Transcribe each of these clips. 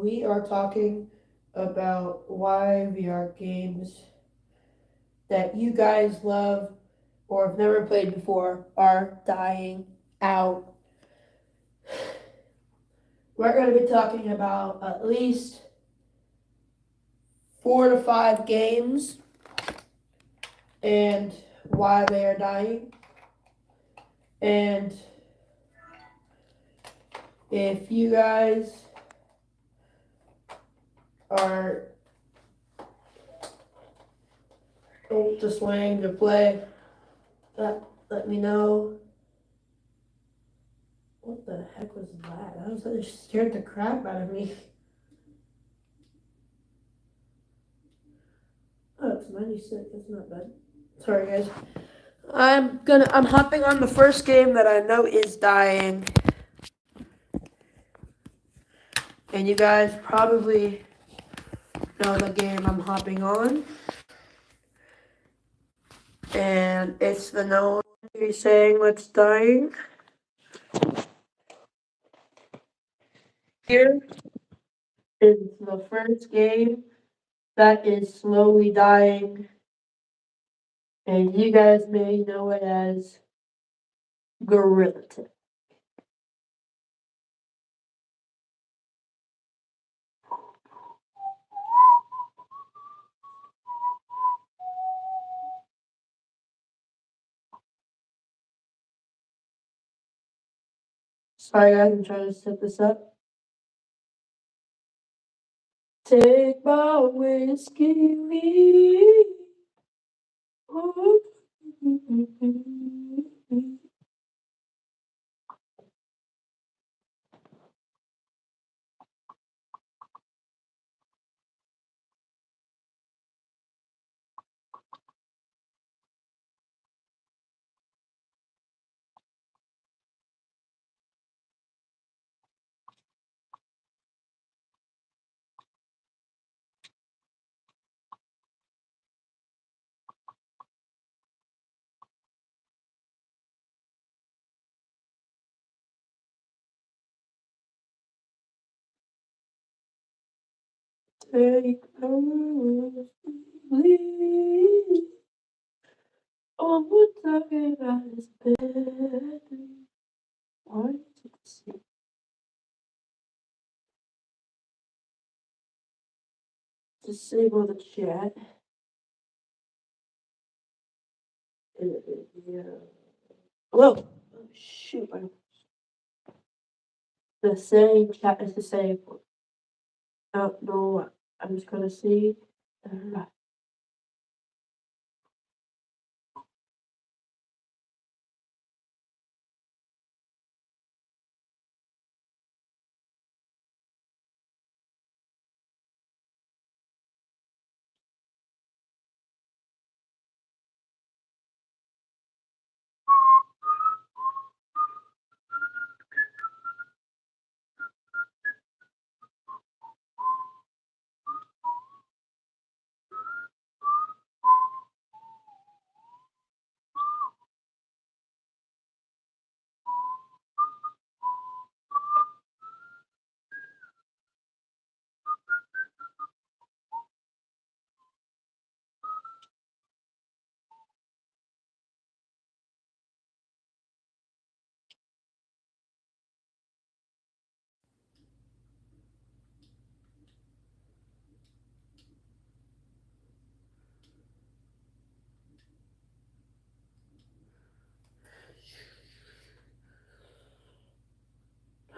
we are talking about why VR games that you guys love or have never played before are dying out. We're going to be talking about at least 4 to 5 games and why they are dying. And if you guys are just wanting to play, let me know. What the heck was that? That scared the crap out of me. Oh, it's 96. That's not bad. Sorry, guys. I'm hopping on the first game that I know is dying. And you guys probably know the game I'm hopping on. And it's the no one saying what's dying. Here is the first game that is slowly dying. And you guys may know it as Gorilla Tag. Sorry guys, I'm trying to set this up. Take my whiskey, me. Oh. Take my whiskey. All we're talking about is better. Why did it say? Disable the chat. Yeah. Whoa. Oh, shoot. The same chat is the same. Oh, no. I'm just gonna see.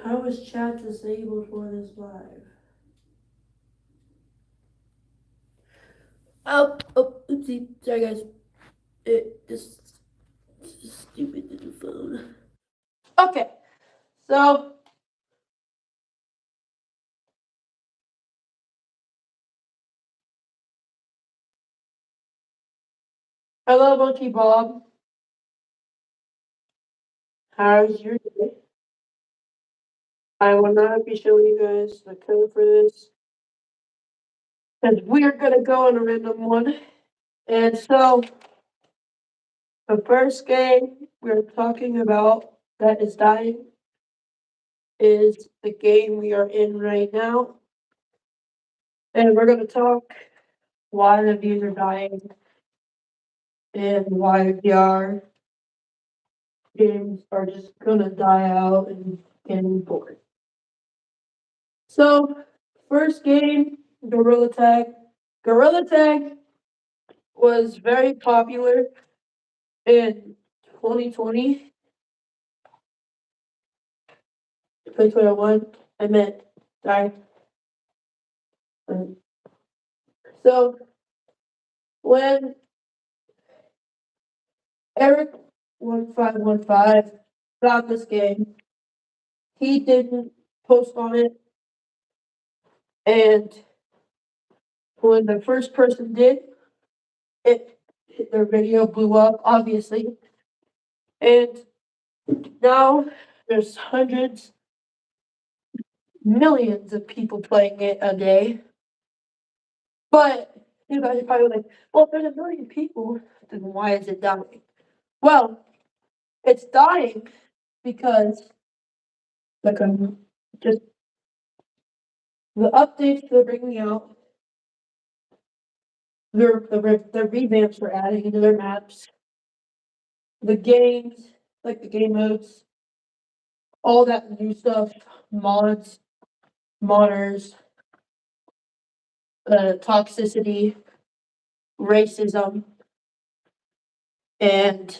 How is chat disabled for this live? Oh, oopsie. Sorry, guys. This stupid little phone. Okay, so hello, Monkey Bob. How's your day? I will not be showing you guys the code for this because we are gonna go on a random one. And so the first game we're talking about that is dying is the game we are in right now. And we're gonna talk why the views are dying and why VR games are just gonna die out and getting bored. So, first game, Gorilla Tag. Gorilla Tag was very popular in 2020, 2021. I meant, sorry. So, when Eric1515 found this game, he didn't post on it, and when the first person did, it their video blew up, obviously. And now there's hundreds, millions of people playing it a day. But you guys are probably like, well, if there's a million people, then why is it dying? Well, it's dying because like just the updates they're bringing out, the revamps they're adding into their maps, the games, like the game modes, all that new stuff, mods, modders, toxicity, racism, and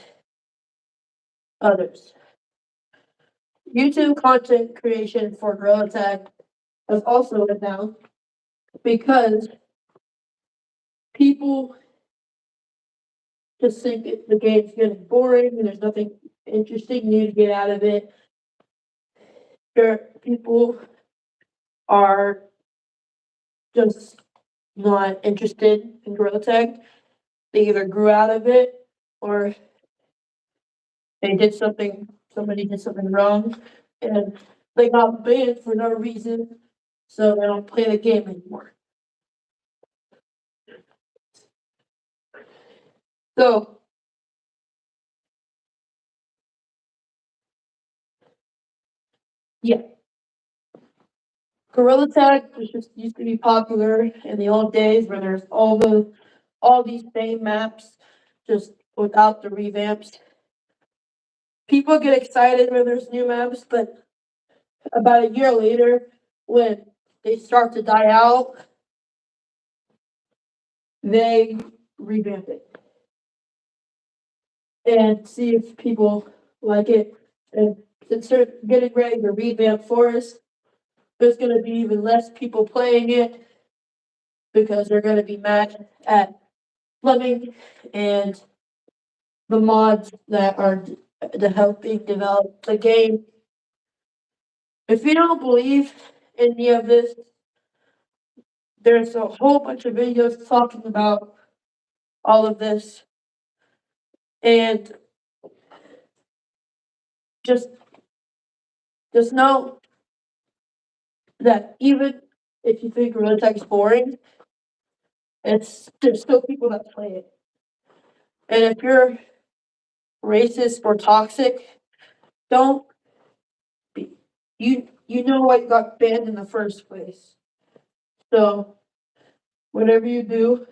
others. YouTube content creation for Gorilla Tag has also went down because people just think the game's getting boring and there's nothing interesting new to get out of it. People are just not interested in Gorilla Tag. They either grew out of it or somebody did something wrong and they got banned for no reason, so they don't play the game anymore. So, yeah. Gorilla Tag was just used to be popular in the old days where there's all these same maps, just without the revamps. People get excited when there's new maps, but about a year later, when they start to die out, they revamp it and see if people like it. And since they're getting ready to revamp Forest, there's going to be even less people playing it because they're going to be mad at Fleming and the mods that are helping develop the game. If you don't believe any of this, there's a whole bunch of videos talking about all of this. And just know that even if you think Gorilla Tag is boring, there's still people that play it. And if you're racist or toxic, don't be. You know why you got banned in the first place. So whatever you do,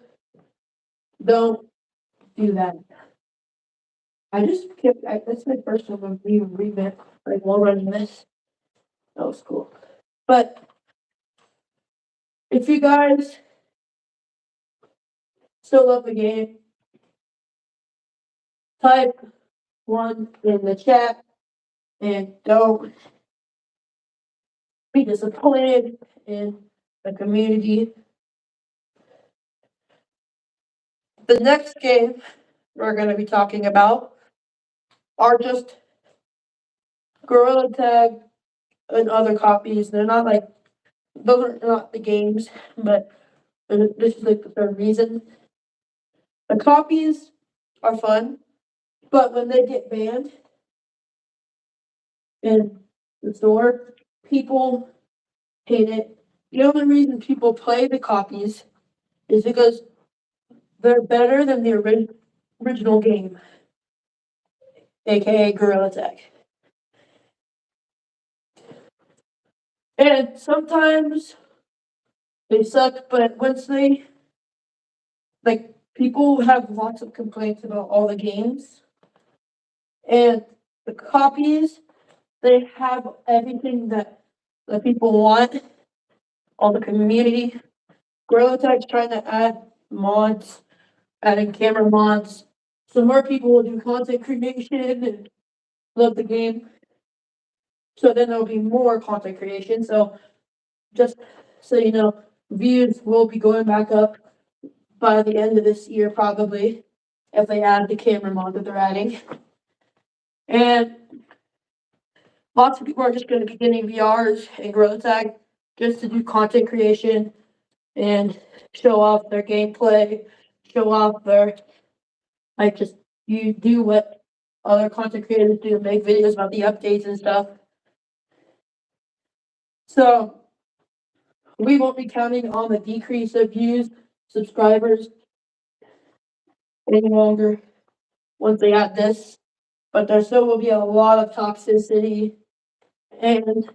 don't do that. That's my first time of even reading it, like while running this. That was cool. But if you guys still love the game, type 1 in the chat and don't be disappointed in the community. The next game we're going to be talking about are just Gorilla Tag and other copies. They're not like, those are not the games, but this is like the third reason. The copies are fun, but when they get banned in the store, people hate it. The only reason people play the copies is because they're better than the original game, aka Gorilla Tag. And sometimes they suck, but once they, like, people have lots of complaints about all the games. And the copies, they have everything that the people want, all the community. Gorilla Tag's trying to add mods, adding camera mods, so more people will do content creation and love the game. So then there'll be more content creation. So just so you know, views will be going back up by the end of this year, probably, if they add the camera mod that they're adding. And lots of people are just going to be getting VRs and Gorilla Tag just to do content creation and show off their gameplay, show off their, like, just you do what other content creators do, make videos about the updates and stuff. So we won't be counting on the decrease of views, subscribers any longer once they add this, but there still will be a lot of toxicity and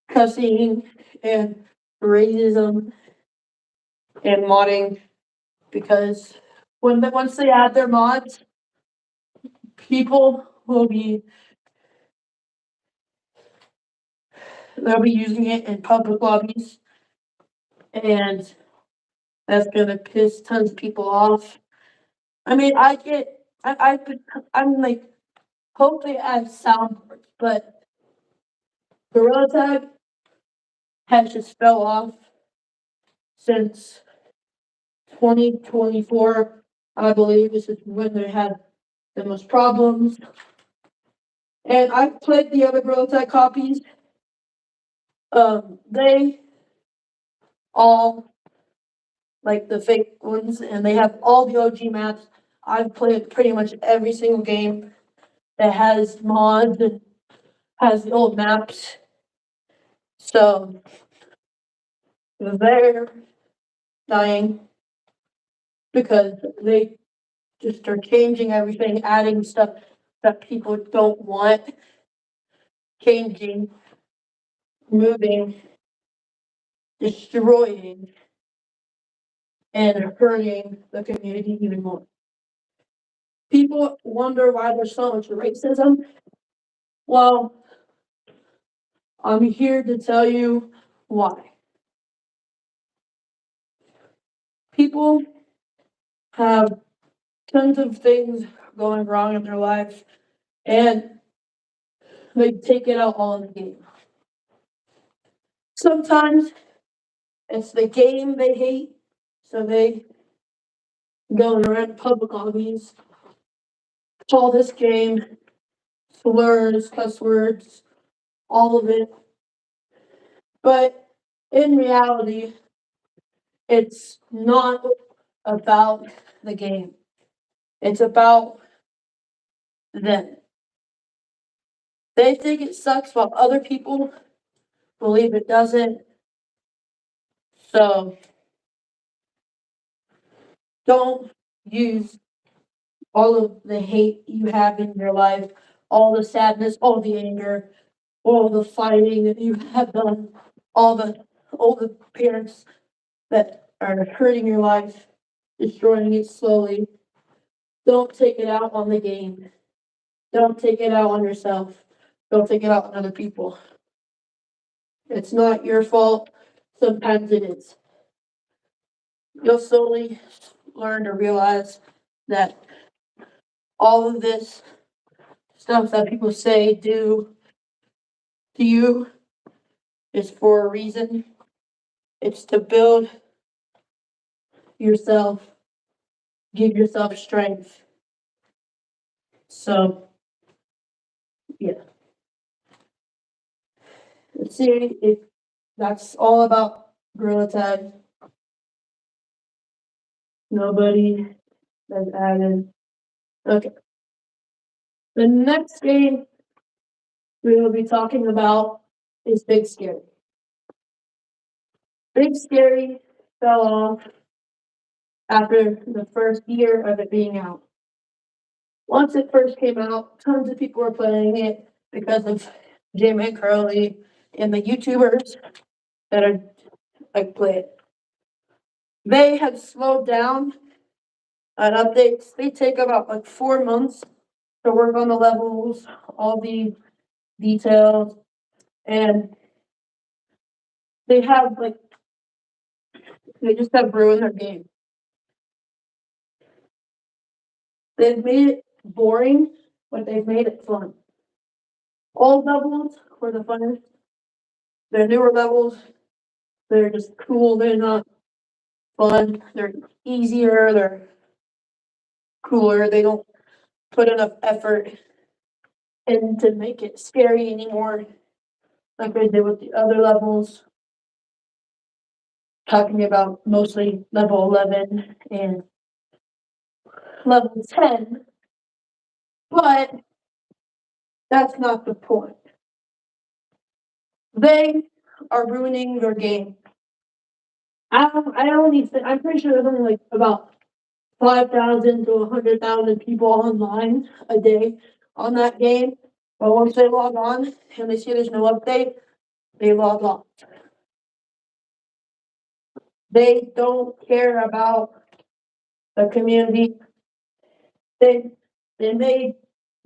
cussing and racism and modding, because once they add their mods, people will be they'll be using it in public lobbies, and that's gonna piss tons of people off. I mean, I'm like, hope they add soundboards, but Gorilla Tag has just fell off since 2024. I believe this is when they had the most problems. And I've played the other Gorilla Tag copies. They all, like the fake ones, and they have all the OG maps. I've played pretty much every single game that has mods and has the old maps. So they're dying because they just are changing everything, adding stuff that people don't want, changing, moving, destroying, and hurting the community even more. People wonder why there's so much racism. Well, I'm here to tell you why. People have tons of things going wrong in their life, and they take it out all in the game. Sometimes it's the game they hate, so they go around public lobbies, call this game slurs, cuss words, all of it. But in reality, it's not about the game. It's about them. They think it sucks while other people believe it doesn't. So don't use all of the hate you have in your life, all the sadness, all the anger, all the fighting that you have done, all the parents that are hurting your life, destroying it slowly. Don't take it out on the game. Don't take it out on yourself. Don't take it out on other people. It's not your fault. Sometimes it is. You'll slowly learn to realize that all of this stuff that people say, do to you, is for a reason. It's to build yourself, give yourself strength. So, yeah. Let's see if that's all about Gorilla Tag. Nobody has added. Okay. The next game we will be talking about is Big Scary. Big Scary fell off after the first year of it being out. Once it first came out, tons of people were playing it because of J-Man Curly and the YouTubers that are like play it. They have slowed down on updates. They take about like 4 months to work on the levels, all the details, and they have like they just have ruined their game. They've made it boring, but they've made it fun. Old levels were the funnest. Their newer levels, they're just cool. They're not fun. They're easier. They're cooler. They don't put enough effort in to make it scary anymore, like they did with the other levels. Talking about mostly level 11 and level 10, but that's not the point. They are ruining your game. I'm pretty sure there's only like about 5,000 to 100,000 people online a day on that game. But once they log on and they see there's no update, they log off. They don't care about the community. They they made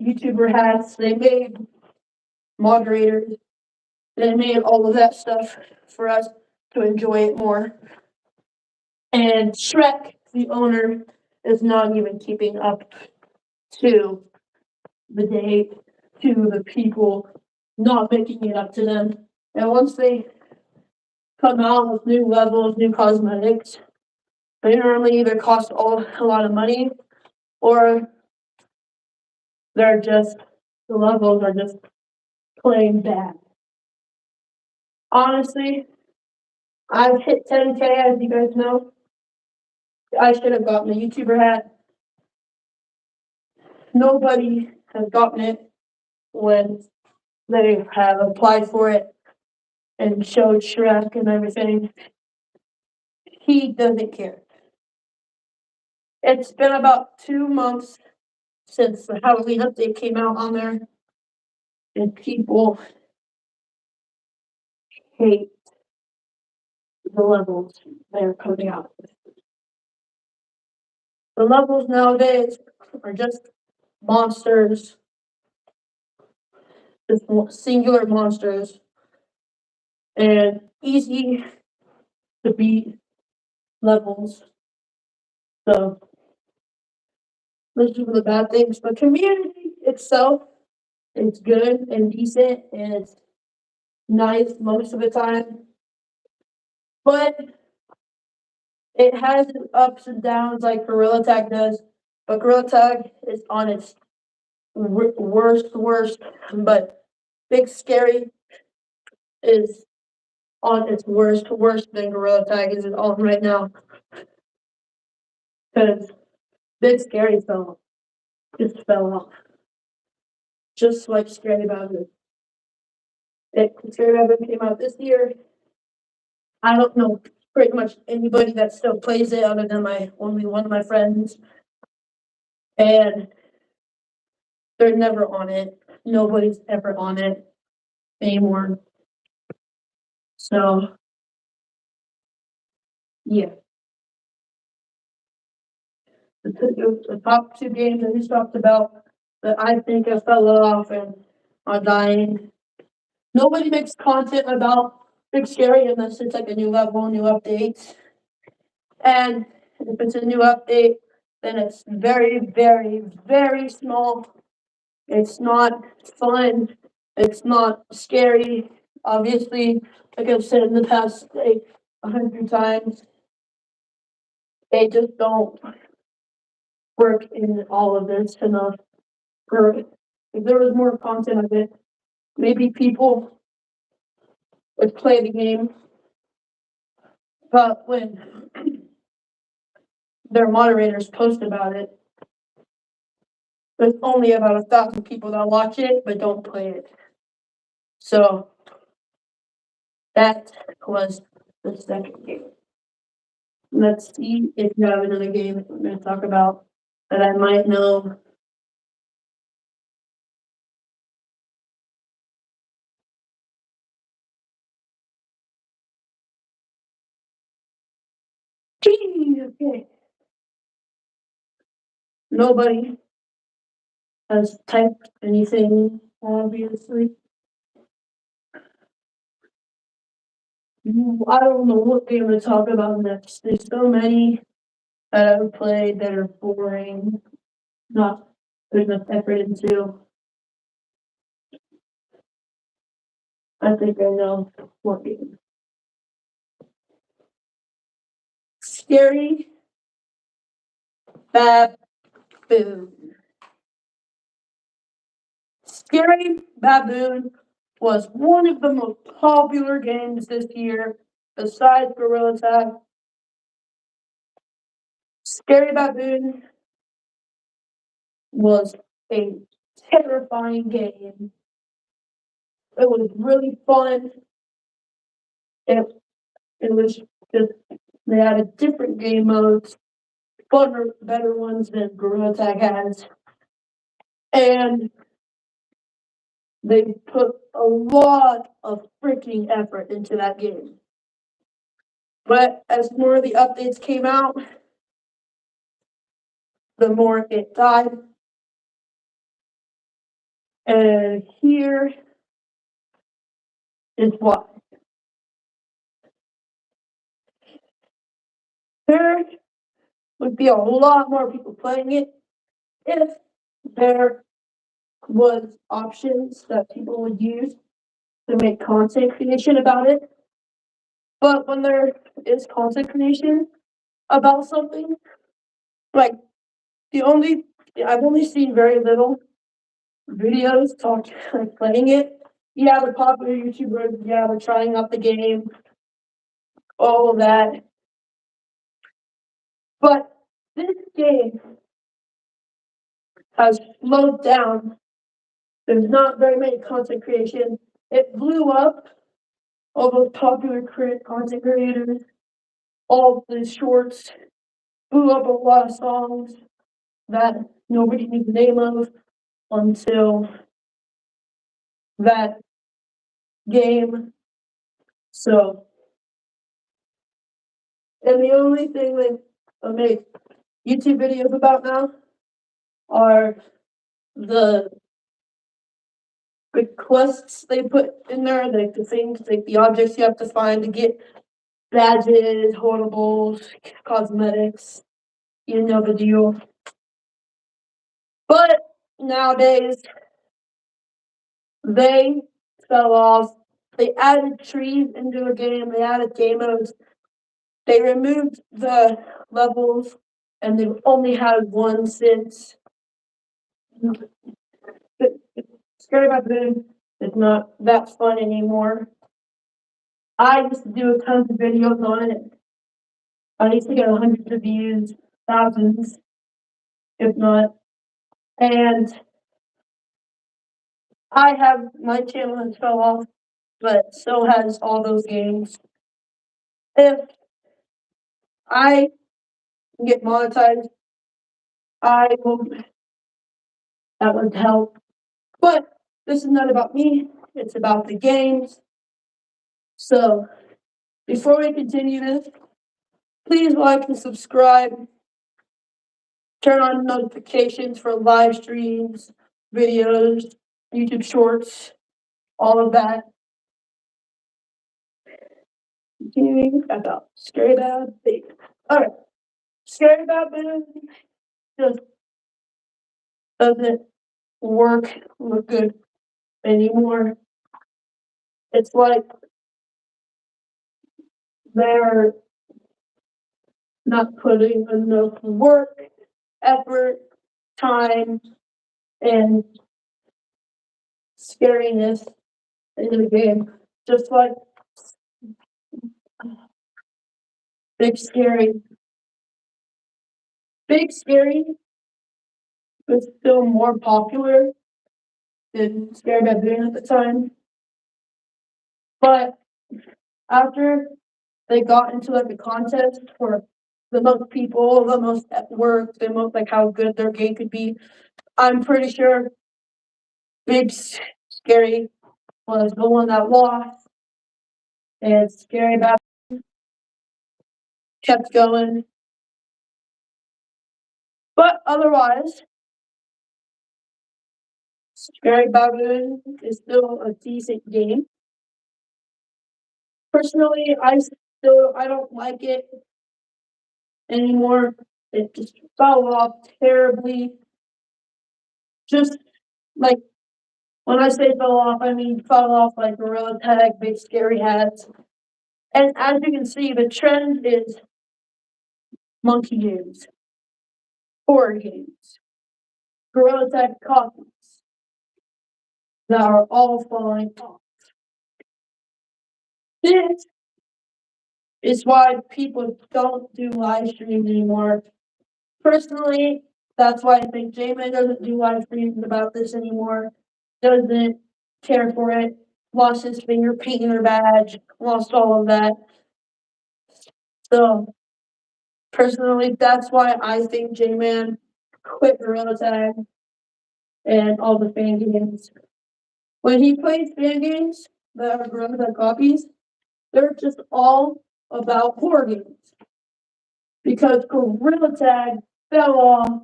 YouTuber hats, they made moderators, they made all of that stuff for us to enjoy it more. And Shrek, the owner, is not even keeping up to the date, to the people, not making it up to them. And once they come out with new levels, new cosmetics, they normally either cost a lot of money or the levels are just plain bad. Honestly, I've hit 10K, as you guys know. I should have gotten a YouTuber hat. Nobody has gotten it when they have applied for it and showed Shrek and everything. He doesn't care. It's been about 2 months since the Halloween update came out on there, and people hate the levels they're coming out with. The levels nowadays are just monsters, just singular monsters, and easy to beat levels. So those are the bad things. But community itself, it's good and decent and it's nice most of the time. But it has its ups and downs like Gorilla Tag does. But Gorilla Tag is on its worst. But Big Scary is on its worse than Gorilla Tag is on right now. Because Big Scary just fell off. Just like Scary Bowser. Scary Bowser came out this year. I don't know pretty much anybody that still plays it other than only one of my friends. And they're never on it. Nobody's ever on it anymore. So yeah. The top two games that we talked about that I think have fell off and are dying. Nobody makes content about Big Scary unless it's like a new level, new updates. And if it's a new update, then it's very small. It's not fun. It's not scary. Obviously, like I've said in the past, like 100 times, they just don't work in all of this enough. For if there was more content of it, maybe people would play the game. But when their moderators post about it, there's only about 1,000 people that watch it but don't play it. So that was the second game. Let's see if you have another game that we're going to talk about that I might know. Okay. Nobody has typed anything, obviously. I don't know what game to talk about next. There's so many that I've played that are boring. Not there's enough effort into. I think I know what game. Scary Baboon. Scary Baboon was one of the most popular games this year, besides Gorilla Tag. Scary Baboon was a terrifying game. It was really fun. It it was just they had a different game modes, funner, better ones than Gorilla Tag has, and they put a lot of freaking effort into that game. But as more of the updates came out, the more it died. And here is why. There would be a lot more people playing it if there was options that people would use to make content creation about it. But when there is content creation about something, like I've only seen very little videos talking like playing it. Yeah, the popular YouTubers, yeah, we're trying out the game, all of that. But this game has slowed down. There's not very many content creation. It blew up all those popular content creators, all the shorts, blew up a lot of songs that nobody knew the name of until that game. So, and the only thing that I make YouTube videos about now are the quests they put in there, like the things, like the objects you have to find to get badges, holdables, cosmetics. You know the deal. But nowadays, they fell off. They added trees into the game. They added game modes. They removed the levels, and they've only had one since. Scary Baboon is not that fun anymore. I used to do a ton of videos on it. I used to get hundreds of views, thousands, if not. And I have my channel has fell off, but so has all those games. If I get monetized, I will. That would help. But this is not about me. It's about the games. So before we continue this, please like and subscribe. Turn on notifications for live streams, videos, YouTube shorts, all of that. Continuing about Scary Bad Baby. Alright. Scary Bad Baby just doesn't look good anymore. It's like they're not putting enough work, effort, time, and scariness into the game. Just like Big Scary. Big Scary was still more popular than Scary Baboon at the time. But after they got into like a contest for the most people, the most at work, the most like how good their game could be, I'm pretty sure Big Scary was the one that lost. And Scary Baboon kept going otherwise, Scary Baboon is still a decent game. Personally, I don't like it anymore. It just fell off terribly. Just like when I say fell off, I mean fell off like Gorilla Tag, Big Scary Hats. And as you can see, the trend is monkey games, horror games, Gorilla Tag copies that are all falling off. This is why people don't do live streams anymore. Personally, that's why I think J-Man doesn't do live streams about this anymore. Doesn't care for it. Lost his finger painter badge. Lost all of that. So personally, that's why I think J-Man quit Gorilla Tag and all the fan games. When he plays fan games that are Gorilla Tag copies, they're just all about horror games. Because Gorilla Tag fell off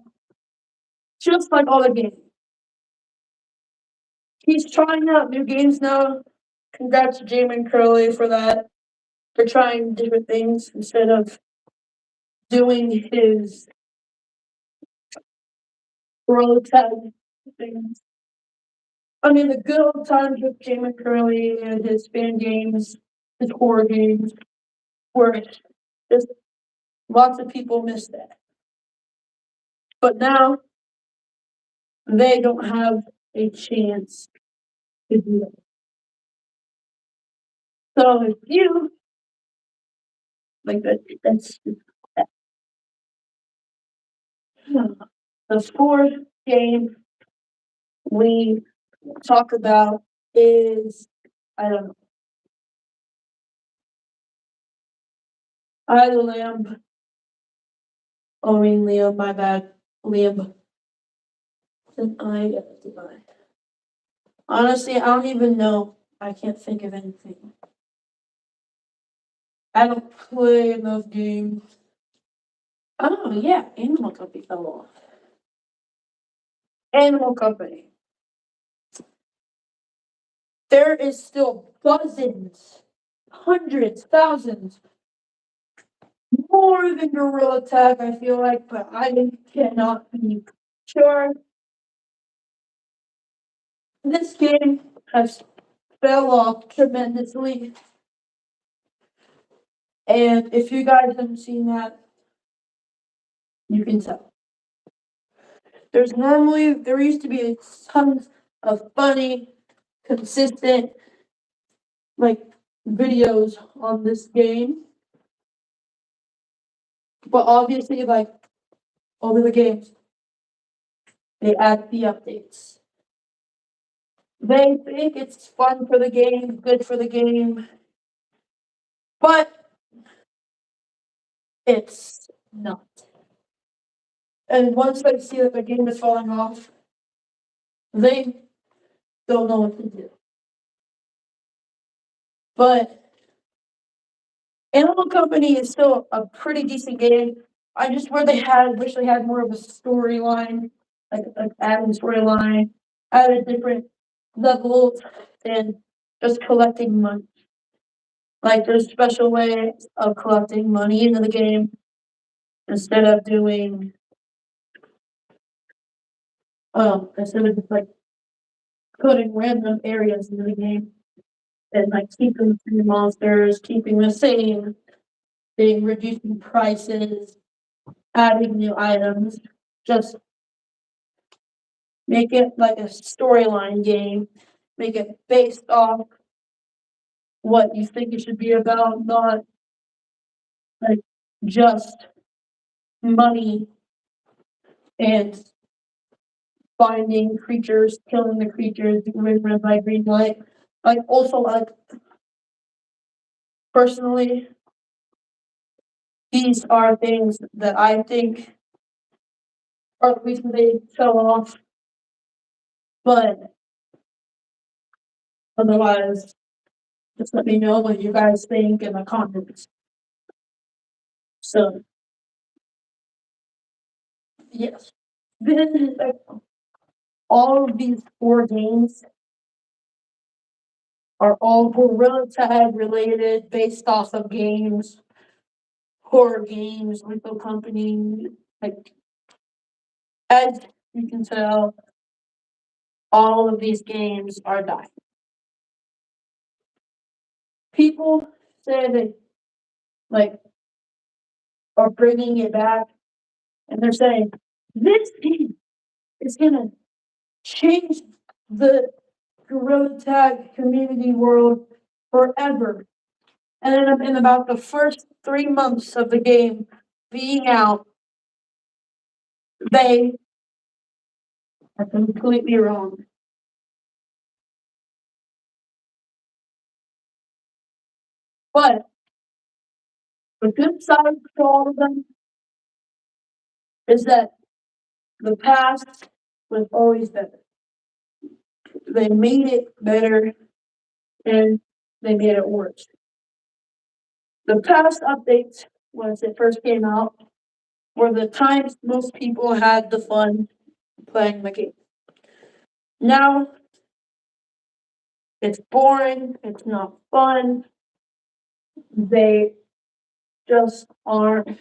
just like all the games. He's trying out new games now. Congrats to Jamin Curley for that. For trying different things instead of doing his Gorilla Tag things. I mean, the good old times with Jamin Curley and his fan games, his horror games, were just lots of people miss that. But now they don't have a chance to do that. So if you like that's the fourth game we talk about is I don't know. Liam. Oh, I mean Liam, my bad. Liam. Then I get to buy. Honestly, I don't even know. I can't think of anything. I don't play enough games. Oh yeah, Animal Company fell off. Animal Company. There is still dozens, hundreds, thousands, more than Gorilla Tag, I feel like, but I cannot be sure. This game has fell off tremendously. And if you guys haven't seen that, you can tell. There used to be tons of funny, consistent, like, videos on this game. But obviously, like, over the games, they add the updates. They think it's fun for the game, good for the game, but it's not. And once they see that the game is falling off, they don't know what to do. But Animal Company is still a pretty decent game. I just wish they had more of a storyline, like added storyline, added different levels, and just collecting money. Like there's special ways of collecting money into the game instead of doing instead of just like putting random areas into the game and like keeping the same monsters, keeping the same thing, reducing prices, adding new items, just make it like a storyline game, make it based off what you think it should be about, not like just money and finding creatures, killing the creatures, doing red light, green light. Like also like personally, these are things that I think are the reason they fell off. But otherwise, just let me know what you guys think in the comments. So yes. then like, all of these four games are all Gorilla Tag related, based off of games, horror games, Lethal Company. Like, as you can tell, all of these games are dying. People say they like are bringing it back, and they're saying this game is gonna change the Gorilla Tag community world forever. And then in about the first 3 months of the game being out, they are completely wrong. But the good side to all of them is that the past was always better. They made it better and they made it worse. The past updates, once it first came out, were the times most people had the fun playing the game. Now it's boring, it's not fun, they just aren't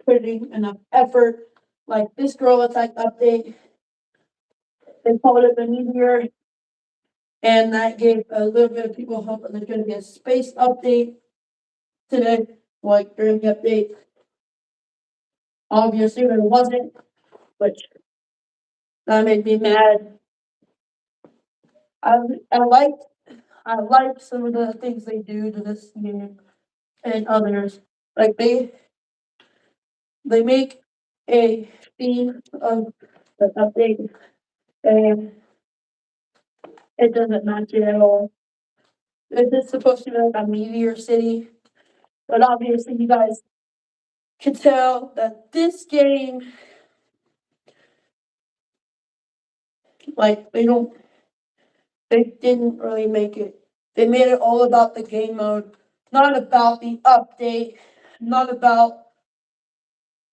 putting enough effort. Like this Gorilla Tag update, they called it the Meteor, and that gave a little bit of people hope that there's going to be a space update today, like during the update. Obviously, there wasn't, which that made me mad. I I liked I like some of the things they do to this game and others. Like they make a theme of the update and it doesn't match it at all. This is supposed to be like a meteor city, but obviously you guys can tell that this game, like they didn't really make it. They made it all about the game mode, not about the update, not about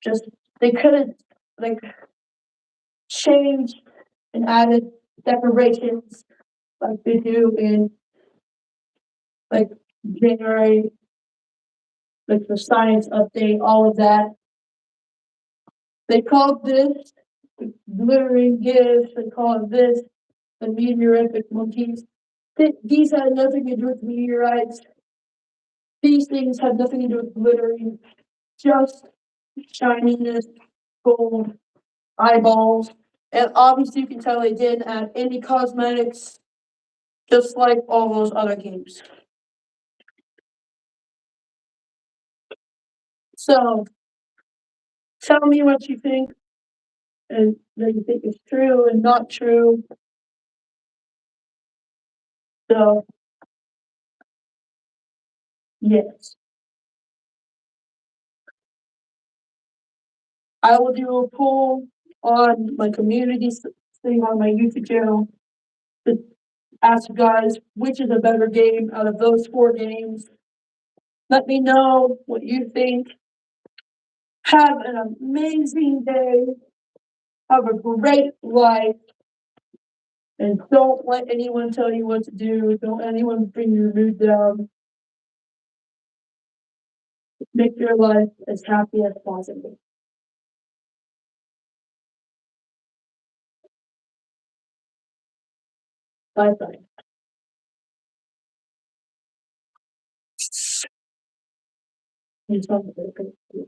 just they could have like changed and added decorations like they do in like January, like the science update, all of that. They called this the glittering gifts, they called this the meteorific monkeys. These had nothing to do with meteorites. These things had nothing to do with glittering, just shininess, gold, eyeballs. And obviously you can tell they didn't add any cosmetics, just like all those other games. So tell me what you think and that you think is true and not true. So yes. I will do a poll on my community thing on my YouTube channel to ask you guys which is a better game out of those four games. Let me know what you think. Have an amazing day. Have a great life. And don't let anyone tell you what to do. Don't let anyone bring your mood down. Make your life as happy as possible. Bye bye. You sound like a good